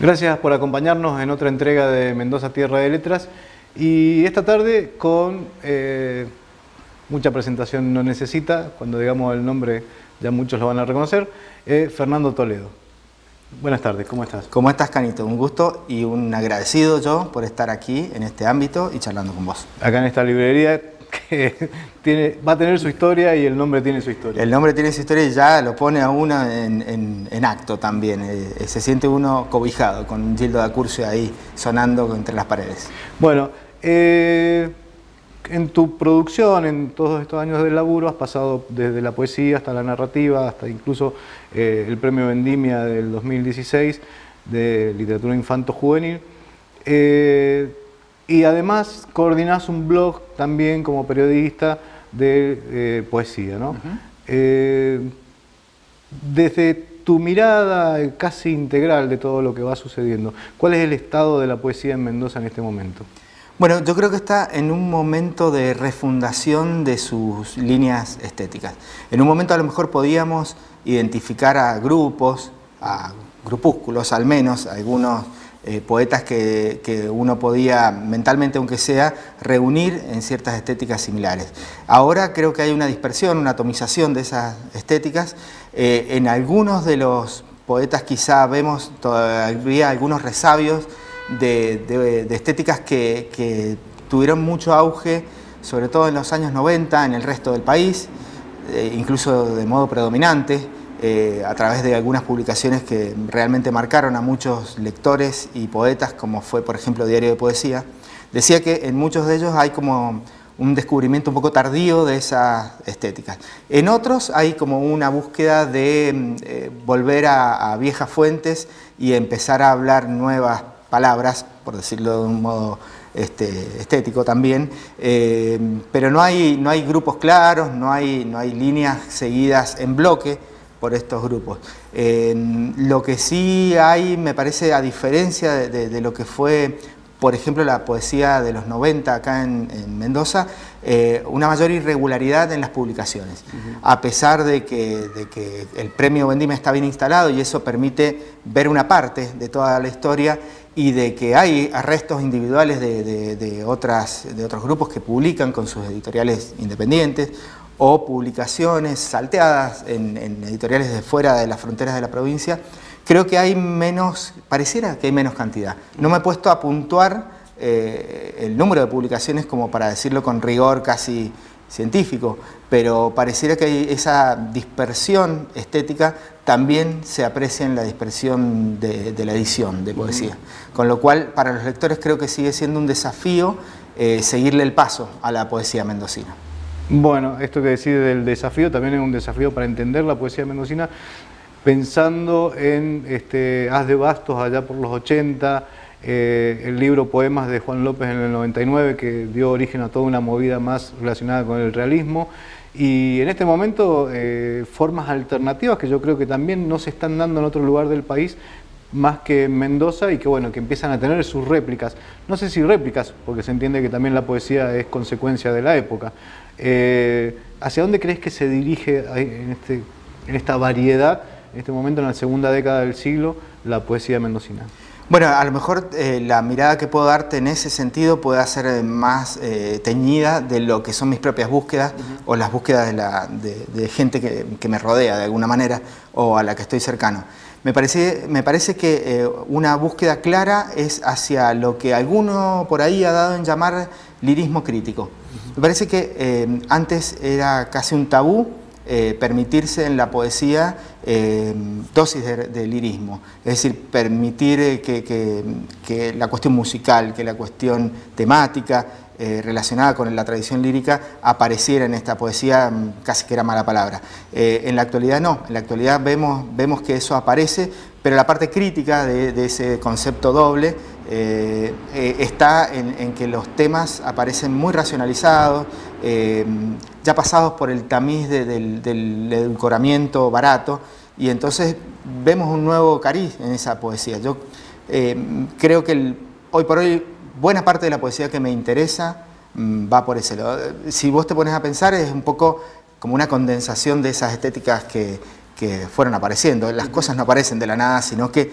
Gracias por acompañarnos en otra entrega de Mendoza Tierra de Letras, y esta tarde con mucha presentación no necesita, cuando digamos el nombre ya muchos lo van a reconocer, Fernando Toledo. Buenas tardes, ¿cómo estás? ¿Cómo estás, Canito? Un gusto y un agradecido yo por estar aquí en este ámbito y charlando con vos. Acá en esta librería que va a tener su historia y el nombre tiene su historia. El nombre tiene su historia y ya lo pone a uno en acto también. Se siente uno cobijado con Gildo da Curcio ahí sonando entre las paredes. Bueno, en tu producción, en todos estos años de laburo, has pasado desde la poesía hasta la narrativa, hasta incluso el premio Vendimia del 2016 de literatura infanto-juvenil. Y además coordinás un blog también como periodista de poesía, ¿no? Desde tu mirada casi integral de todo lo que va sucediendo, ¿cuál es el estado de la poesía en Mendoza en este momento? Bueno, yo creo que está en un momento de refundación de sus líneas estéticas. En un momento a lo mejor podíamos identificar a grupos, a grupúsculos al menos, algunos poetas que uno podía, mentalmente aunque sea, reunir en ciertas estéticas similares. Ahora creo que hay una dispersión, una atomización de esas estéticas. En algunos de los poetas quizá vemos todavía algunos resabios de estéticas que tuvieron mucho auge, sobre todo en los años 90 en el resto del país, incluso de modo predominante, a través de algunas publicaciones que realmente marcaron a muchos lectores y poetas, como fue por ejemplo Diario de Poesía. Decía que en muchos de ellos hay como un descubrimiento un poco tardío de esas estéticas. En otros hay como una búsqueda de volver a viejas fuentes y empezar a hablar nuevas palabras, por decirlo de un modo estético también, pero no hay grupos claros, no hay líneas seguidas en bloque por estos grupos. Lo que sí hay, me parece, a diferencia de lo que fue, por ejemplo, la poesía de los 90 acá en Mendoza, una mayor irregularidad en las publicaciones. A pesar de que el premio Vendimia está bien instalado y eso permite ver una parte de toda la historia, y de que hay arrestos individuales de otros grupos que publican con sus editoriales independientes, o publicaciones salteadas en editoriales de fuera de las fronteras de la provincia, creo que hay menos, pareciera que hay menos cantidad. No me he puesto a puntuar el número de publicaciones como para decirlo con rigor casi científico, pero pareciera que hay esa dispersión estética también se aprecia en la dispersión de la edición de poesía. Con lo cual, para los lectores creo que sigue siendo un desafío seguirle el paso a la poesía mendocina. Bueno, esto que decís del desafío también es un desafío para entender la poesía mendocina, pensando en Haz de Bastos allá por los 80, el libro Poemas de Juan López en el 99, que dio origen a toda una movida más relacionada con el realismo, y en este momento formas alternativas que yo creo que también no se están dando en otro lugar del país más que en Mendoza, y que bueno, que empiezan a tener sus réplicas. No sé si réplicas, porque se entiende que también la poesía es consecuencia de la época. ¿Hacia dónde crees que se dirige en esta variedad, en este momento, en la segunda década del siglo, la poesía mendocina? Bueno, a lo mejor la mirada que puedo darte en ese sentido puede ser más teñida de lo que son mis propias búsquedas o las búsquedas de gente que me rodea de alguna manera o a la que estoy cercano. Me parece que una búsqueda clara es hacia lo que alguno por ahí ha dado en llamar lirismo crítico. Me parece que antes era casi un tabú permitirse en la poesía dosis de lirismo, es decir, permitir que la cuestión musical, que la cuestión temática relacionada con la tradición lírica apareciera en esta poesía, casi que era mala palabra. En la actualidad no, en la actualidad vemos que eso aparece, pero la parte crítica de ese concepto doble está en que los temas aparecen muy racionalizados, ya pasados por el tamiz del edulcoramiento barato, y entonces vemos un nuevo cariz en esa poesía. Yo creo que hoy por hoy buena parte de la poesía que me interesa va por ese lado. Si vos te pones a pensar, es un poco como una condensación de esas estéticas que que fueron apareciendo. Las cosas no aparecen de la nada, sino que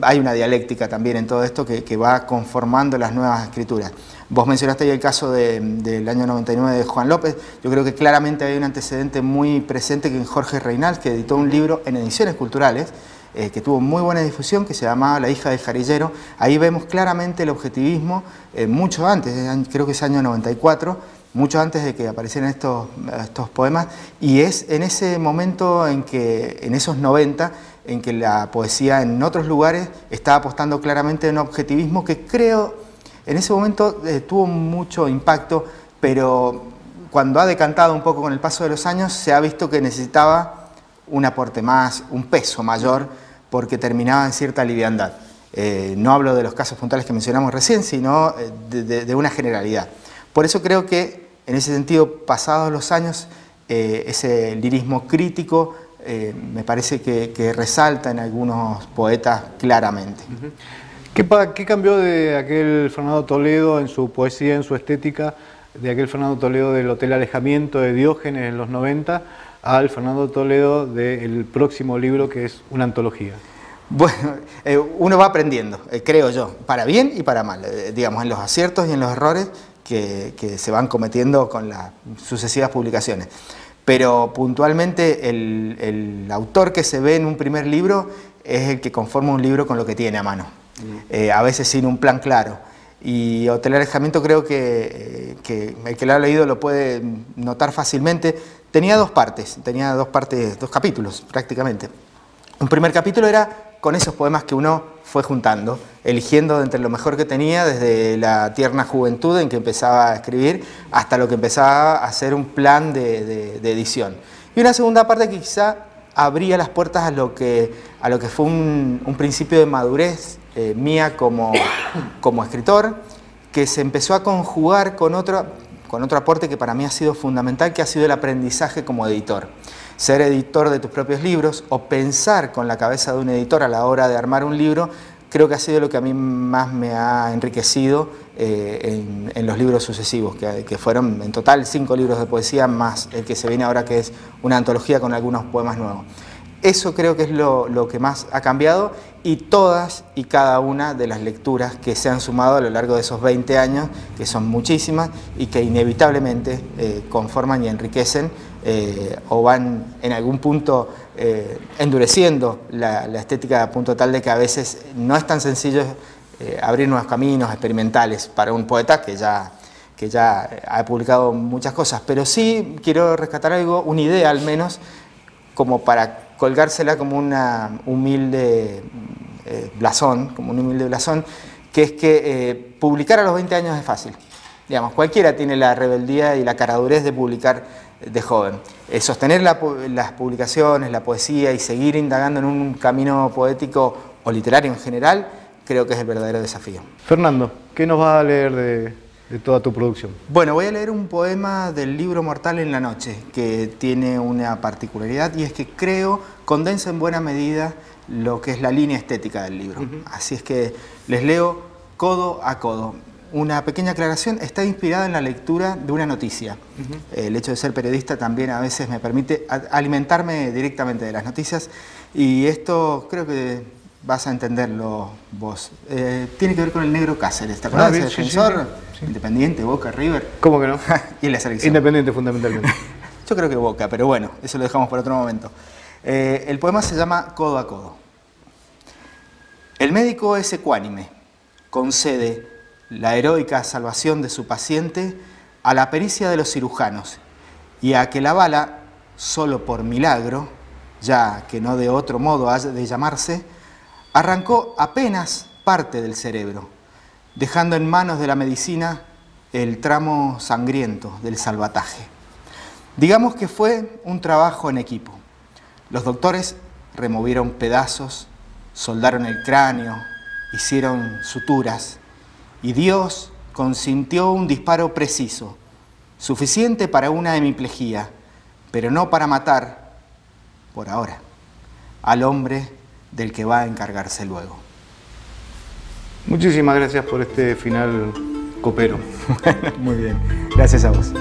hay una dialéctica también en todo esto que va conformando las nuevas escrituras. Vos mencionaste ahí el caso del año 99 de Juan López. Yo creo que claramente hay un antecedente muy presente en Jorge Reynal, que editó un libro en Ediciones Culturales, que tuvo muy buena difusión, que se llamaba La hija del jarillero. Ahí vemos claramente el objetivismo, mucho antes, creo que es año 94, mucho antes de que aparecieran estos poemas, y es en ese momento en esos 90, en que la poesía en otros lugares estaba apostando claramente en un objetivismo que creo en ese momento tuvo mucho impacto, pero cuando ha decantado un poco con el paso de los años se ha visto que necesitaba un aporte más, un peso mayor, porque terminaba en cierta liviandad. No hablo de los casos puntuales que mencionamos recién, sino de una generalidad. Por eso creo que, en ese sentido, pasados los años, ese lirismo crítico me parece que resalta en algunos poetas claramente. ¿Qué cambió de aquel Fernando Toledo en su poesía, en su estética, de aquel Fernando Toledo del Hotel Alejamiento de Diógenes en los 90 al Fernando Toledo del próximo libro, que es una antología? Bueno, uno va aprendiendo, creo yo, para bien y para mal, digamos, en los aciertos y en los errores que se van cometiendo con las sucesivas publicaciones. Pero puntualmente el autor que se ve en un primer libro es el que conforma un libro con lo que tiene a mano, a veces sin un plan claro. Y Hotel Alejamiento creo que el que lo ha leído lo puede notar fácilmente. Tenía dos partes, dos capítulos prácticamente. Un primer capítulo era con esos poemas que uno fue juntando, eligiendo de entre lo mejor que tenía, desde la tierna juventud en que empezaba a escribir hasta lo que empezaba a hacer un plan de edición. Y una segunda parte que quizá abría las puertas a lo que fue un principio de madurez mía como escritor, que se empezó a conjugar con otro aporte que para mí ha sido fundamental, que ha sido el aprendizaje como editor. Ser editor de tus propios libros o pensar con la cabeza de un editor a la hora de armar un libro, creo que ha sido lo que a mí más me ha enriquecido en los libros sucesivos, que fueron en total 5 libros de poesía, más el que se viene ahora, que es una antología con algunos poemas nuevos. Eso creo que es lo que más ha cambiado, y todas y cada una de las lecturas que se han sumado a lo largo de esos 20 años, que son muchísimas y que inevitablemente conforman y enriquecen o van en algún punto endureciendo la estética a punto tal de que a veces no es tan sencillo abrir nuevos caminos experimentales para un poeta que ya ha publicado muchas cosas. Pero sí quiero rescatar algo, una idea al menos, como para colgársela como un humilde blasón, que es que publicar a los 20 años es fácil. Digamos, cualquiera tiene la rebeldía y la caradurez de publicar de joven. Sostener las publicaciones, la poesía y seguir indagando en un camino poético o literario en general, creo que es el verdadero desafío. Fernando, ¿qué nos vas a leer de toda tu producción? Bueno, voy a leer un poema del libro Mortal en la noche, que tiene una particularidad, y es que creo condensa en buena medida lo que es la línea estética del libro. Así es que les leo Codo a Codo. Una pequeña aclaración: está inspirada en la lectura de una noticia. El hecho de ser periodista también a veces me permite alimentarme directamente de las noticias, y esto creo que vas a entenderlo vos. Tiene que ver con el Negro Cáceres. ¿Te acuerdas de ese defensor? Sí. Independiente, Boca, River. ¿Cómo que no? Y la selección. Independiente, fundamentalmente. Yo creo que Boca, pero bueno, eso lo dejamos para otro momento. El poema se llama Codo a Codo. El médico es ecuánime, concede la heroica salvación de su paciente a la pericia de los cirujanos y a que la bala, solo por milagro, ya que no de otro modo ha de llamarse, arrancó apenas parte del cerebro, dejando en manos de la medicina el tramo sangriento del salvataje. Digamos que fue un trabajo en equipo. Los doctores removieron pedazos, soldaron el cráneo, hicieron suturas, y Dios consintió un disparo preciso, suficiente para una hemiplegia, pero no para matar, por ahora, al hombre del que va a encargarse luego. Muchísimas gracias por este final copero. Muy bien, gracias a vos.